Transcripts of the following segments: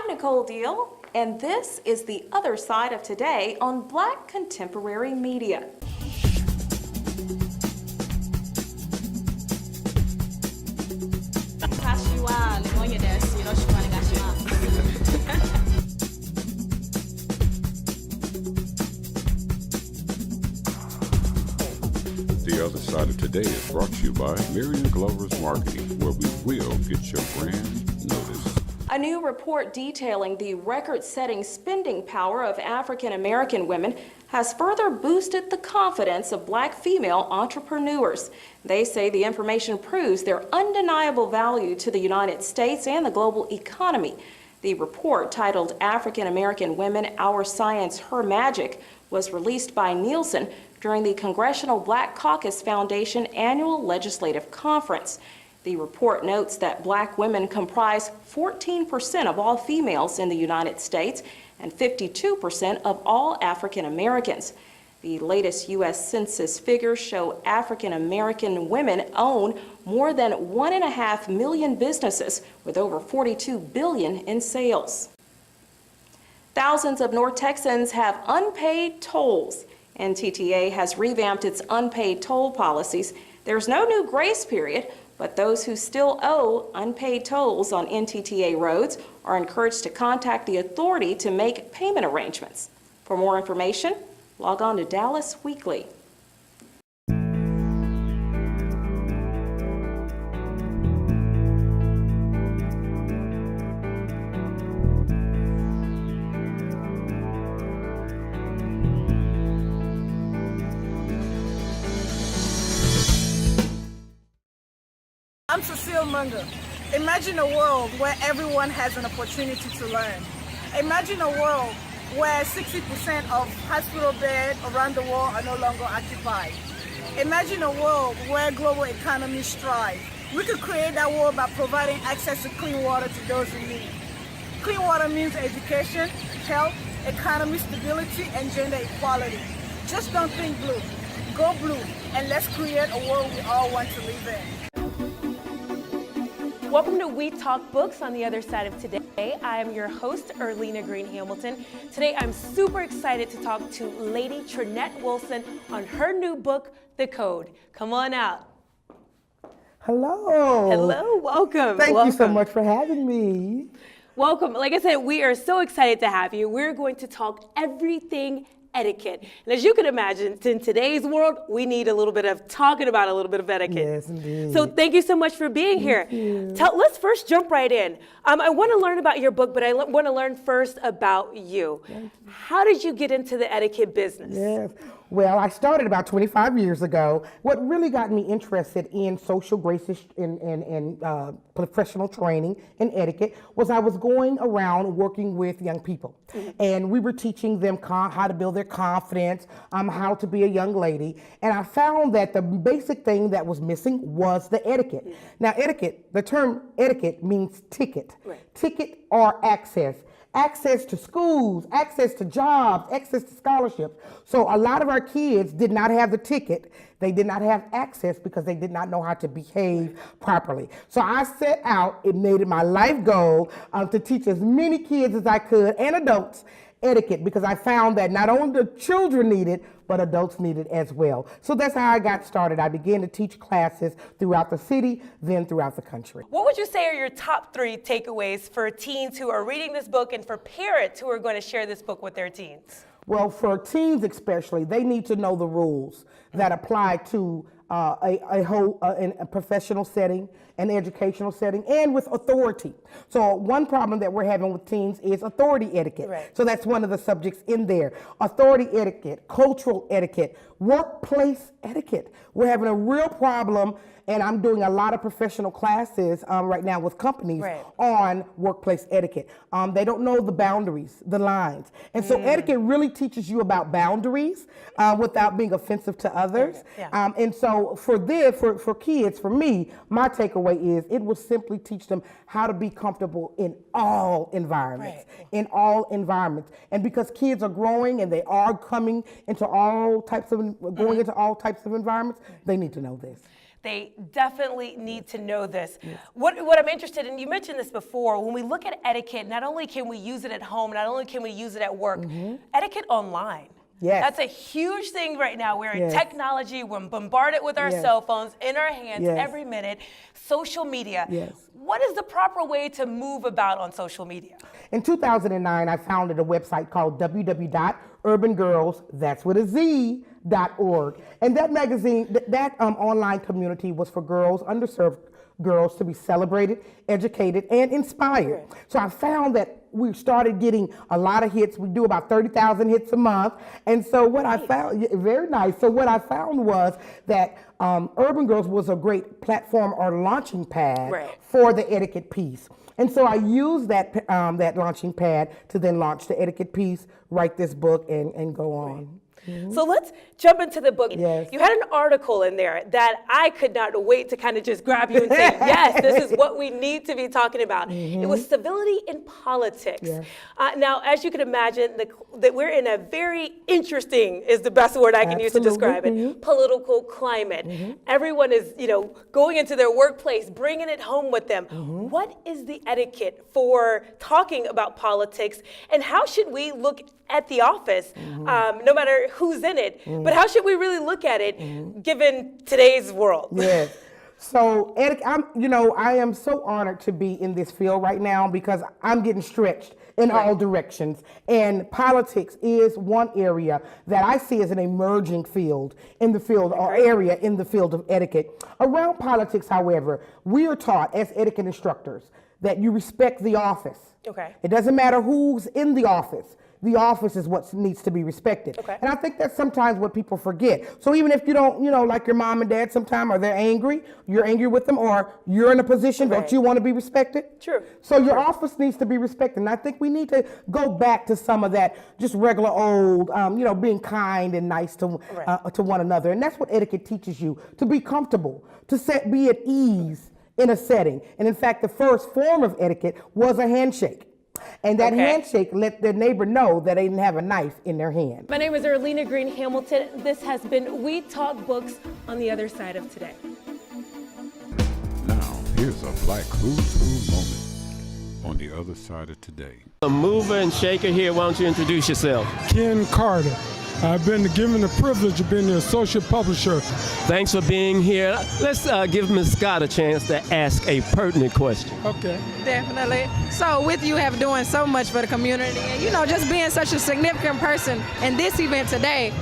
Nicole Deal, and this is the other side of today on Black Contemporary Media. The Other Side of Today is brought to you by Miriam Glover's Marketing, where we will get your brand noticed. A new report detailing the record-setting spending power of African American women has further boosted the confidence of Black female entrepreneurs. They say the information proves their undeniable value to the United States and the global economy. The report, titled African American Women, Our Science, Her Magic, was released by Nielsen during the Congressional Black Caucus Foundation annual legislative conference. The report notes that Black women comprise 14% of all females in the United States and 52% of all African Americans. The latest U.S. Census figures show African American women own more than 1.5 million businesses with over $42 billion in sales. Thousands of North Texans have unpaid tolls. NTTA has revamped its unpaid toll policies. There's no new grace period, but those who still owe unpaid tolls on NTTA roads are encouraged to contact the authority to make payment arrangements. For more information, log on to Dallas Weekly. I'm Cecile Munger. Imagine a world where everyone has an opportunity to learn. Imagine a world where 60% of hospital beds around the world are no longer occupied. Imagine a world where global economies thrive. We could create that world by providing access to clean water to those in need. Clean water means education, health, economy stability, and gender equality. Just don't think blue. Go blue, and let's create a world we all want to live in. Welcome to We Talk Books on the Other Side of Today. I am your host, Erlina Green Hamilton. Today, I'm super excited to talk to Lady Trinette Wilson on her new book, The Code. Come on out. Hello. Hello, welcome. Thank you so much for having me. Welcome. Like I said, we are so excited to have you. We're going to talk everything etiquette. And as you can imagine, in today's world, we need a little bit of talking about a little bit of etiquette. Yes, indeed. So thank you so much for being here. Let's first jump right in. I want to learn about your book, but I want to learn first about you. How did you get into the etiquette business? Yes. Well, I started about 25 years ago. What really got me interested in social graces and professional training and etiquette was I was going around working with young people. And we were teaching them how to build their confidence, how to be a young lady. And I found that the basic thing that was missing was the etiquette. Now, etiquette, the term etiquette means ticket. Ticket or access. Access to schools, access to jobs, access to scholarships. So a lot of our kids did not have the ticket. They did not have access because they did not know how to behave properly. So I set out, it made it my life goal to teach as many kids as I could and adults etiquette, because I found that not only the children need it, but adults need it as well. So that's how I got started. I began to teach classes throughout the city, then throughout the country. What would you say are your top 3 takeaways for teens who are reading this book and for parents who are going to share this book with their teens? Well, for teens especially, they need to know the rules that apply to in a professional setting, an educational setting, and with authority. So one problem that we're having with teens is authority etiquette. So that's one of the subjects in there. Authority etiquette, cultural etiquette, workplace etiquette. We're having a real problem, and I'm doing a lot of professional classes right now with companies on workplace etiquette. They don't know the boundaries, the lines. And so etiquette really teaches you about boundaries without being offensive to others. And so for kids, for me, my takeaway is it will simply teach them how to be comfortable in all environments, And because kids are growing and they are coming into all types of, going into all types of environments, they need to know this. They definitely need to know this. What I'm interested in, you mentioned this before, when we look at etiquette, not only can we use it at home, not only can we use it at work, etiquette online. Yes. That's a huge thing right now. We're in Yes. technology, we're bombarded with our Yes. cell phones in our hands Yes. every minute, social media. Yes. What is the proper way to move about on social media? In 2009, I founded a website called www.urbangirls.org. And that magazine, that online community was for girls, underserved girls, to be celebrated, educated, and inspired. So I found that we started getting a lot of hits. We do about 30,000 hits a month. And so what I found, very nice. So what I found was that Urban Girls was a great platform or launching pad for the etiquette piece. And so I used that that launching pad to then launch the etiquette piece, write this book, and go on. So let's jump into the book. Yes. You had an article in there that I could not wait to kind of just grab you and say, yes, this is what we need to be talking about. It was civility in politics. Yes. Now, as you can imagine, that we're in a very interesting, is the best word I can use to describe it, political climate. Everyone is, going into their workplace, bringing it home with them. What is the etiquette for talking about politics, and how should we look at the office, no matter who's in it, but how should we really look at it given today's world? Yes. So, I am so honored to be in this field right now because I'm getting stretched in all directions. And politics is one area that I see as an emerging field in the field or area in the field of etiquette. Around politics, however, we are taught as etiquette instructors that you respect the office. Okay. It doesn't matter who's in the office. The office is what needs to be respected. And I think that's sometimes what people forget. So even if you don't, like your mom and dad sometime, or they're angry, you're angry with them, or you're in a position, don't you want to be respected? True. So your office needs to be respected. And I think we need to go back to some of that just regular old, being kind and nice to one another. And that's what etiquette teaches you, to be comfortable, to be at ease in a setting. And in fact, the first form of etiquette was a handshake. And that handshake let their neighbor know that they didn't have a knife in their hand. My name is Erlina Green Hamilton. This has been We Talk Books on the Other Side of Today. Now, here's a Black Who's Who moment on the other side of today. A mover and shaker here. Why don't you introduce yourself? Ken Carter. I've been given the privilege of being the associate publisher. Thanks for being here. Let's give Ms. Scott a chance to ask a pertinent question. Okay. Definitely. So with you have doing so much for the community and, just being such a significant person in this event today,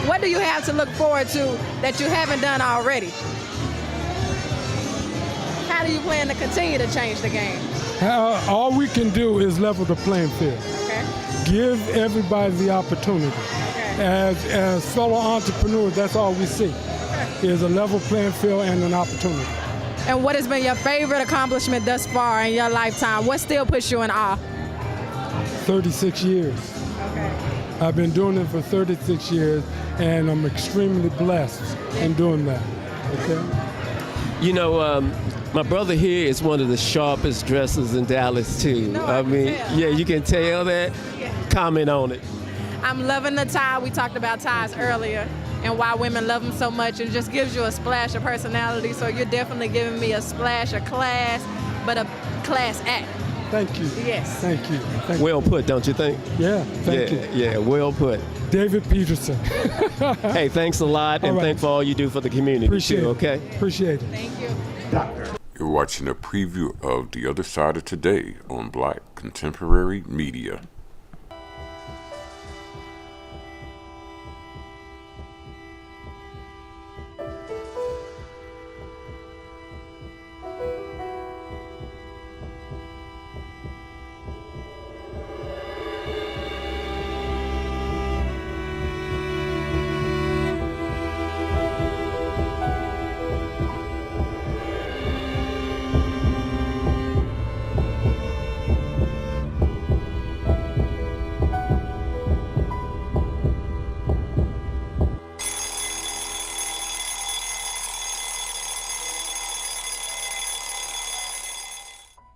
what do you have to look forward to that you haven't done already? How do you plan to continue to change the game? All we can do is level the playing field. Okay. Give everybody the opportunity. As fellow entrepreneurs, that's all we see, is a level playing field and an opportunity. And what has been your favorite accomplishment thus far in your lifetime? What still puts you in awe? 36 years. Okay. I've been doing it for 36 years, and I'm extremely blessed in doing that. Okay. My brother here is one of the sharpest dressers in Dallas, too. I mean, yeah, you can tell that. Yeah. Comment on it. I'm loving the tie. We talked about ties earlier and why women love them so much. It just gives you a splash of personality. So you're definitely giving me a splash of class, but a class act. Thank you. Yes. Thank you. Thank Well put, don't you think? Yeah, thank you. Yeah, well put. David Peterson. Hey, thanks a lot, and thanks for all you do for the community, Appreciate too, it. okay? Appreciate it. Thank you. You're watching a preview of The Other Side of Today on Black Contemporary Media.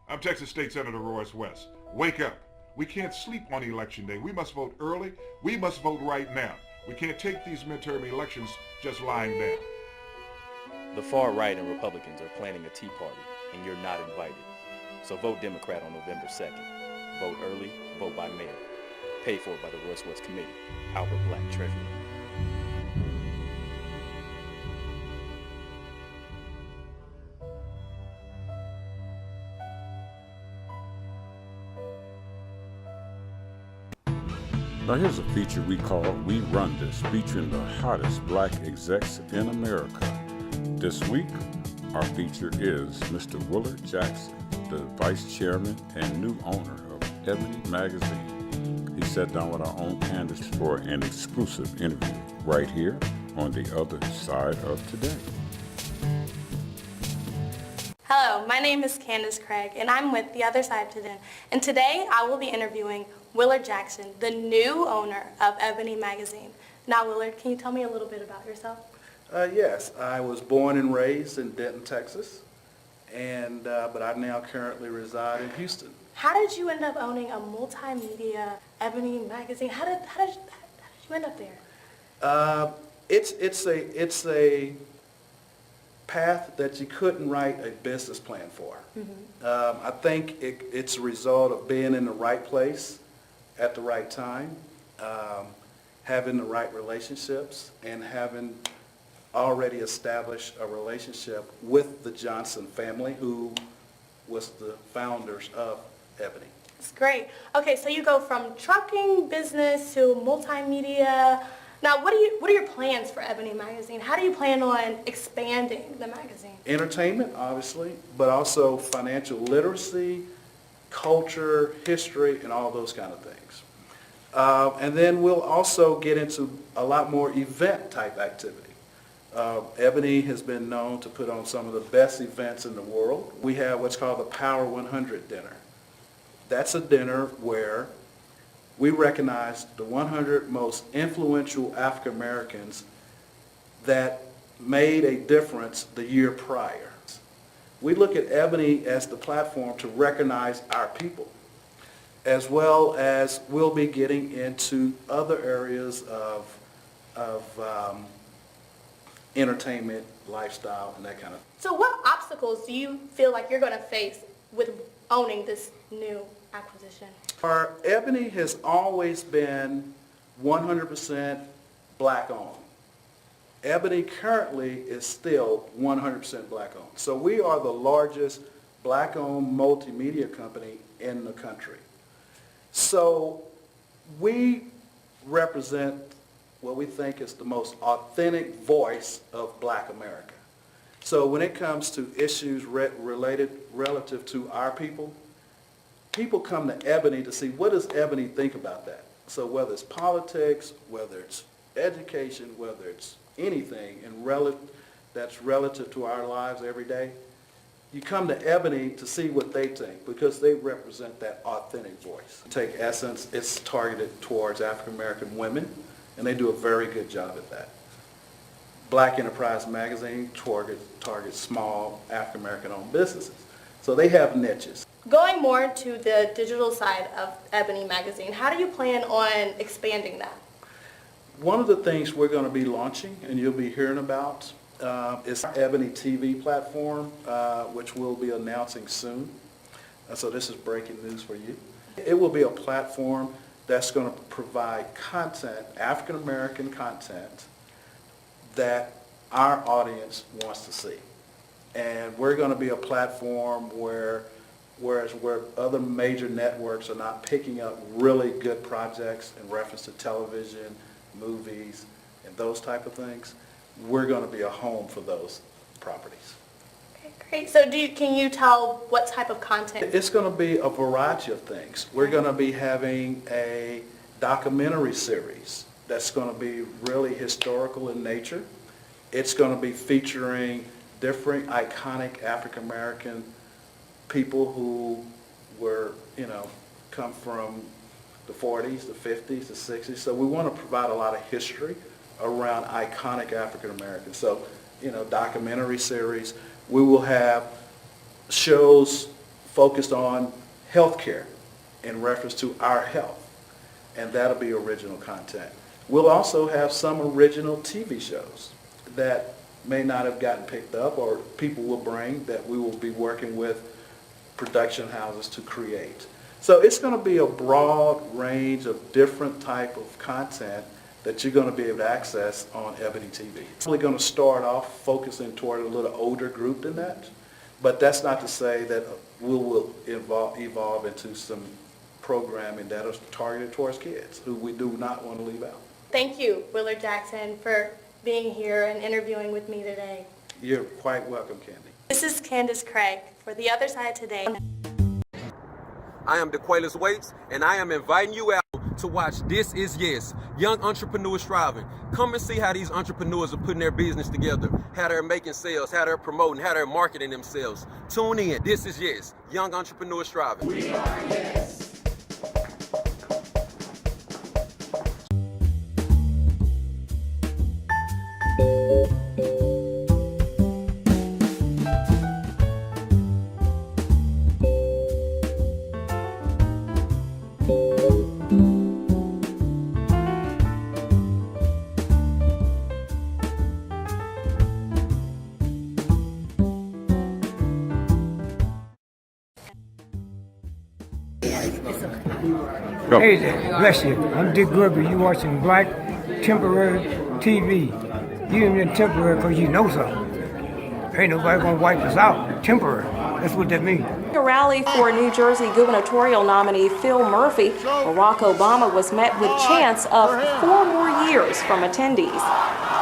I'm Texas State Senator Royce West. Wake up. We can't sleep on Election Day. We must vote early. We must vote right now. We can't take these midterm elections just lying down. The far right and Republicans are planning a Tea Party, and you're not invited. So vote Democrat on November 2nd. Vote early, vote by mail. Paid for by the Royce West Committee. Albert Black, Treasurer. Now here's a feature we call We Run This, featuring the hottest black execs in America. This week, our feature is Mr. Willard Jackson, the vice chairman and new owner of Ebony magazine. He sat down with our own Candace for an exclusive interview right here on The Other Side of Today. Hello, my name is Candace Craig, and I'm with The Other Side Today. And today I will be interviewing Willard Jackson, the new owner of Ebony magazine. Now, Willard, can you tell me a little bit about yourself? Yes, I was born and raised in Denton, Texas, and but I now currently reside in Houston. How did you end up owning a multimedia Ebony magazine? How did you end up there? It's a path that you couldn't write a business plan for. Mm-hmm. I think it's a result of being in the right place at the right time, having the right relationships, and having already established a relationship with the Johnson family, who was the founders of Ebony. That's great. Okay, so you go from trucking business to multimedia. Now, what are your plans for Ebony magazine? How do you plan on expanding the magazine? Entertainment, obviously, but also financial literacy, culture, history, and all those kind of things. And then we'll also get into a lot more event-type activity. Ebony has been known to put on some of the best events in the world. We have what's called the Power 100 dinner. That's a dinner where we recognize the 100 most influential African Americans that made a difference the year prior. We look at Ebony as the platform to recognize our people, as well as we'll be getting into other areas of entertainment, lifestyle, and that kind of thing. So what obstacles do you feel like you're going to face with owning this new acquisition? Our Ebony has always been 100% black owned. Ebony currently is still 100% black owned. So we are the largest black owned multimedia company in the country. So we represent what we think is the most authentic voice of black America. So when it comes to issues relative to our people, people come to Ebony to see what does Ebony think about that. So whether it's politics, whether it's education, whether it's anything that's relative to our lives every day, you come to Ebony to see what they think because they represent that authentic voice. Take Essence, it's targeted towards African American women, and they do a very good job at that. Black Enterprise Magazine targets small African American owned businesses. So they have niches. Going more to the digital side of Ebony magazine, how do you plan on expanding that? One of the things we're going to be launching, and you'll be hearing about, is our Ebony TV platform, which we'll be announcing soon. So this is breaking news for you. It will be a platform that's going to provide content, African American content, that our audience wants to see. And we're going to be a platform where other major networks are not picking up really good projects in reference to television, movies, and those type of things, we're going to be a home for those properties. Okay, great. So can you tell what type of content? It's going to be a variety of things. We're going to be having a documentary series that's going to be really historical in nature. It's going to be featuring different iconic African American people who were, come from the 40s, the 50s, the 60s. So we want to provide a lot of history around iconic African Americans. So, documentary series. We will have shows focused on healthcare in reference to our health, and that'll be original content. We'll also have some original TV shows that may not have gotten picked up or people will bring that we will be working with production houses to create. So it's going to be a broad range of different type of content that you're going to be able to access on Ebony TV. It's probably going to start off focusing toward a little older group than that, but that's not to say that we will evolve into some programming that is targeted towards kids who we do not want to leave out. Thank you, Willard Jackson, for being here and interviewing with me today. You're quite welcome, Candy. This is Candace Craig for The Other Side Today. I am DeQualis Waits, and I am inviting you out to watch This Is Yes, Young Entrepreneurs Striving. Come and see how these entrepreneurs are putting their business together, how they're making sales, how they're promoting, how they're marketing themselves. Tune in. This is Yes, Young Entrepreneurs Striving. We are Yes. Hey there, bless you. I'm Dick Gruber. You watching Black Temporary TV. You ain't been temporary because you know something. Ain't nobody gonna wipe us out. Temporary. That's what that means. A rally for New Jersey gubernatorial nominee Phil Murphy, Barack Obama was met with chants of 4 more years from attendees.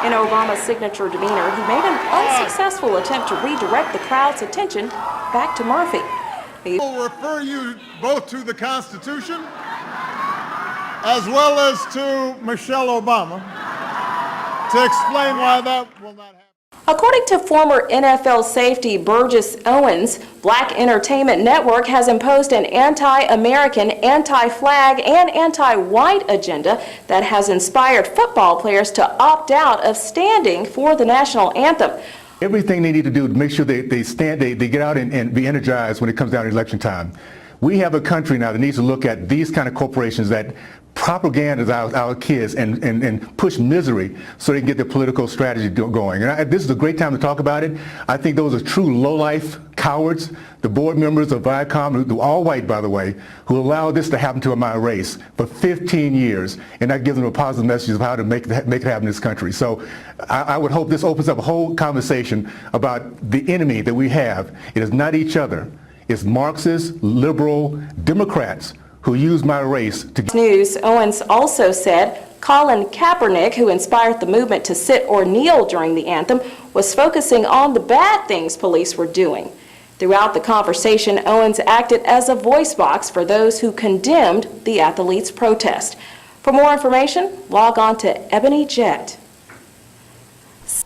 In Obama's signature demeanor, he made an unsuccessful attempt to redirect the crowd's attention back to Murphy. I will refer you both to the Constitution as well as to Michelle Obama to explain why that will not happen. According to former NFL safety Burgess Owens, Black Entertainment Network has imposed an anti-American, anti-flag, and anti-white agenda that has inspired football players to opt out of standing for the national anthem. Everything they need to do to make sure they get out and be energized when it comes down to election time. We have a country now that needs to look at these kind of corporations that propagandize our kids and push misery so they can get their political strategy going. And this is a great time to talk about it. I think those are true lowlife cowards, the board members of Viacom, all white by the way, who allowed this to happen to my race for 15 years, and that gives them a positive message of how to make it happen in this country. So I would hope this opens up a whole conversation about the enemy that we have. It is not each other. It's Marxist, liberal, Democrats who use my race to... News, Owens also said Colin Kaepernick, who inspired the movement to sit or kneel during the anthem, was focusing on the bad things police were doing. Throughout the conversation, Owens acted as a voice box for those who condemned the athletes' protest. For more information, log on to Ebony Jet.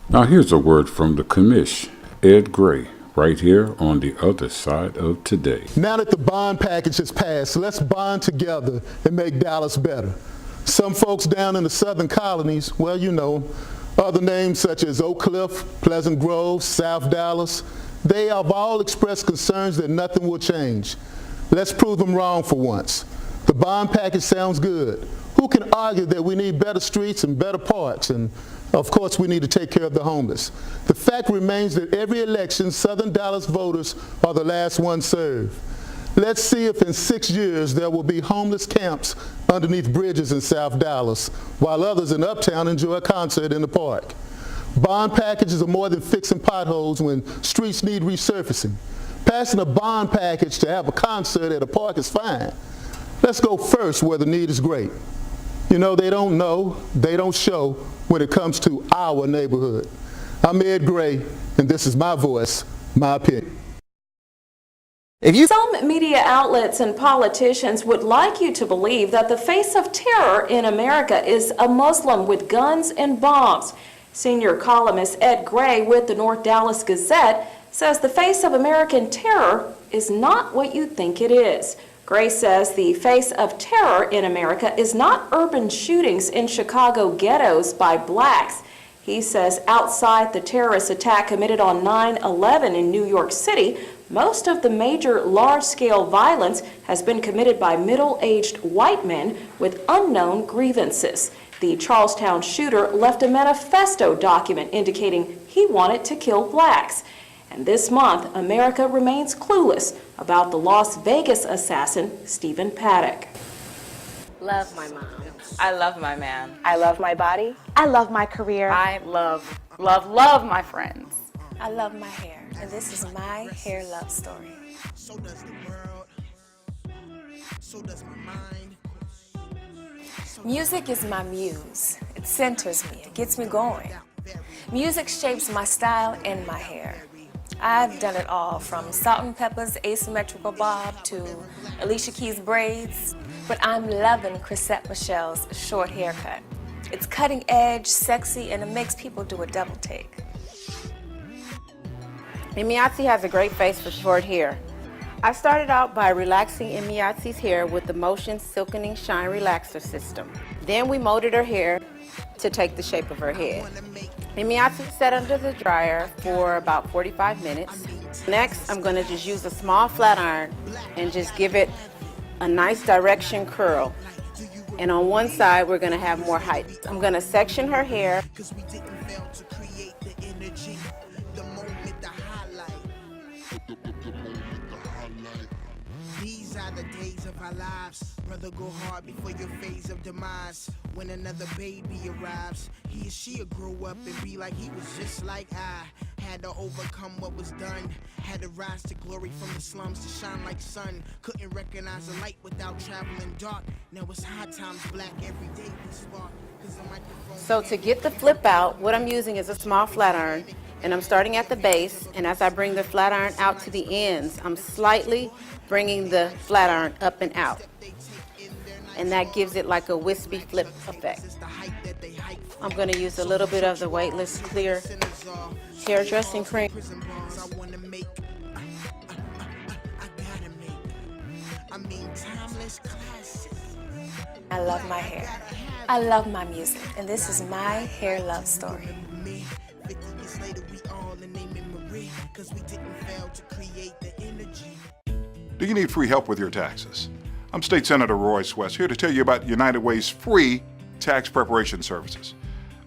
Now here's a word from the commish, Ed Gray, right here on The Other Side of Today. Now that the bond package has passed, let's bond together and make Dallas better. Some folks down in the southern colonies, well, you know, other names such as Oak Cliff, Pleasant Grove, South Dallas, they have all expressed concerns that nothing will change. Let's prove them wrong for once. The bond package sounds good. Who can argue that we need better streets and better parks, and of course we need to take care of the homeless? The fact remains that every election, Southern Dallas voters are the last ones served. Let's see if in 6 years there will be homeless camps underneath bridges in South Dallas, while others in Uptown enjoy a concert in the park. Bond packages are more than fixing potholes when streets need resurfacing. Passing a bond package to have a concert at a park is fine. Let's go first where the need is great. You know, they don't know, they don't show when it comes to our neighborhood. I'm Ed Gray, and this is my voice, my opinion. Some media outlets and politicians would like you to believe that the face of terror in America is a Muslim with guns and bombs. Senior columnist Ed Gray with the North Dallas Gazette says the face of American terror is not what you think it is. Gray says the face of terror in America is not urban shootings in Chicago ghettos by blacks. He says outside the terrorist attack committed on 9/11 in New York City, most of the major large-scale violence has been committed by middle-aged white men with unknown grievances. The Charlestown shooter left a manifesto document indicating he wanted to kill blacks. And this month, America remains clueless about the Las Vegas assassin, Stephen Paddock. Love my mom. I love my man. I love my body. I love my career. I love my friends. I love my hair, and this is my hair love story. So does the world. So does my mind. Music is my muse. It centers me. It gets me going. Music shapes my style and my hair. I've done it all, from Salt and Pepper's asymmetrical bob to Alicia Keys' braids, but I'm loving Chrisette Michelle's short haircut. It's cutting edge, sexy, and it makes people do a double take. Imiazzi has a great face for short hair. I started out by relaxing Imiazzi's hair with the Motion Silkening Shine Relaxer system. Then we molded her hair to take the shape of her head. Imiazzi sat under the dryer for about 45 minutes. Next, I'm going to just use a small flat iron and just give it a nice direction curl. And on one side, we're going to have more height. I'm going to section her hair. These are the days of our lives. Brother, go hard before your phase of demise. When another baby arrives, he or she'll grow up and be like he was just like I. Had to overcome what was done. Had to rise to glory from the slums to shine like sun. Couldn't recognize the light without traveling dark. Now it's high times black every day we spark. So to get the flip out, what I'm using is a small flat iron. And I'm starting at the base, and as I bring the flat iron out to the ends, I'm slightly bringing the flat iron up and out. And that gives it like a wispy flip effect. I'm going to use a little bit of the Weightless Clear hair dressing cream. I love my hair. I love my music, and this is my hair love story. 50 years later, we all in a memory, 'cause we didn't fail to create the energy. Do you need free help with your taxes? I'm State Senator Royce West, here to tell you about United Way's free tax preparation services.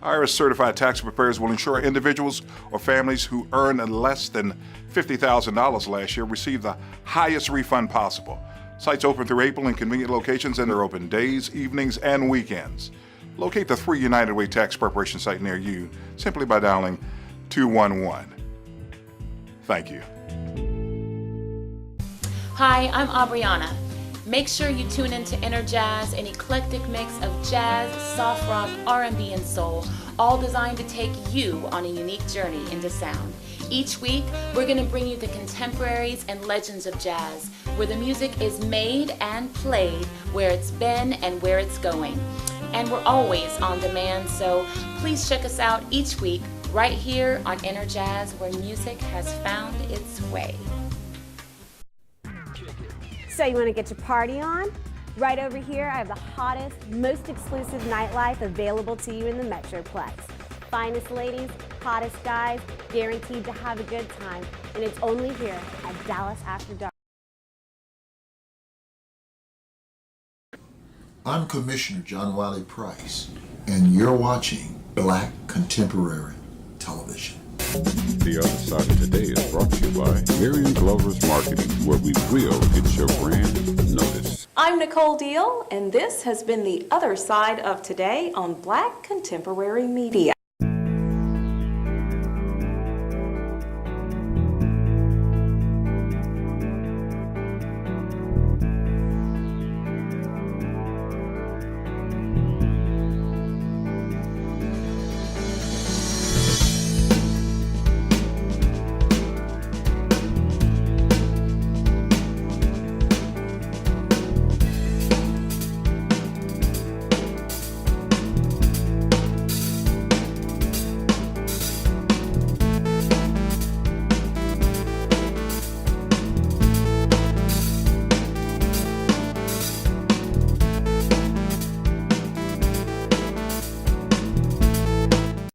IRS certified tax preparers will ensure individuals or families who earn less than $50,000 last year receive the highest refund possible. Sites open through April in convenient locations, and they're open days, evenings, and weekends. Locate the free United Way tax preparation site near you simply by dialing 211. Thank you. Hi, I'm Aubriana. Make sure you tune into Inner Jazz, an eclectic mix of jazz, soft rock, R&B, and soul, all designed to take you on a unique journey into sound. Each week, we're going to bring you the contemporaries and legends of jazz, where the music is made and played, where it's been and where it's going. And we're always on demand, so please check us out each week right here on Inner Jazz, where music has found its way. So you want to get your party on? Right over here, I have the hottest, most exclusive nightlife available to you in the Metroplex. Finest ladies, hottest guys, guaranteed to have a good time. And it's only here at Dallas After Dark. I'm Commissioner John Wiley Price, and you're watching Black Contemporary Television. The Other Side of Today is brought to you by Marion Glover's Marketing, where we will get your brand noticed. I'm Nicole Deal, and this has been The Other Side of Today on Black Contemporary Media.